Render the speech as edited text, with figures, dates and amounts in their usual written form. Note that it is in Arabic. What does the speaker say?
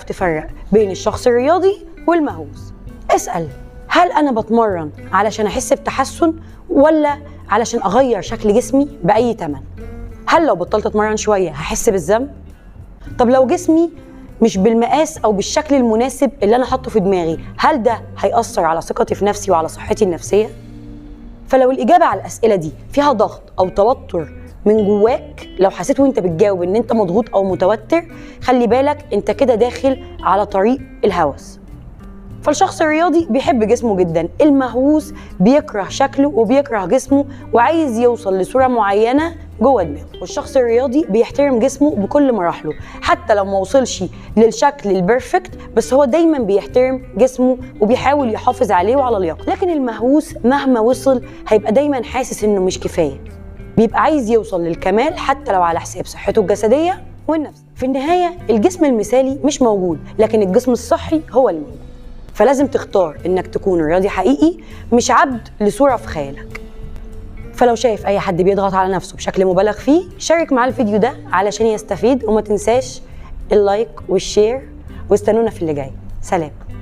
تفرق بين الشخص الرياضي والمهووس. اسأل، هل أنا بتمرن علشان أحس بتحسن ولا علشان أغير شكل جسمي بأي تمن؟ هل لو بطلت أتمرن شوية هحس بالذنب؟ طب لو جسمي مش بالمقاس أو بالشكل المناسب اللي أنا حاطه في دماغي، هل ده هيأثر على ثقتي في نفسي وعلى صحتي النفسية؟ فلو الإجابة على الأسئلة دي فيها ضغط أو توتر من جواك، لو حسيت وانت بتجاوب ان انت مضغوط او متوتر، خلي بالك انت كده داخل على طريق الهوس. فالشخص الرياضي بيحب جسمه جدا، المهووس بيكره شكله وبيكره جسمه وعايز يوصل لصورة معينة جوه دماغه. والشخص الرياضي بيحترم جسمه بكل مراحله، حتى لو ما وصلش للشكل البرفكت، بس هو دايما بيحترم جسمه وبيحاول يحافظ عليه وعلى لياقته. لكن المهووس مهما وصل هيبقى دايما حاسس انه مش كفاية، بيبقى عايز يوصل للكمال حتى لو على حساب صحته الجسدية والنفسية. في النهاية الجسم المثالي مش موجود، لكن الجسم الصحي هو الموجود. فلازم تختار انك تكون رياضي حقيقي، مش عبد لصورة في خيالك. فلو شايف اي حد بيضغط على نفسه بشكل مبالغ فيه، شارك معاه الفيديو ده علشان يستفيد، وما تنساش اللايك والشير، واستنونا في اللي جاي. سلام.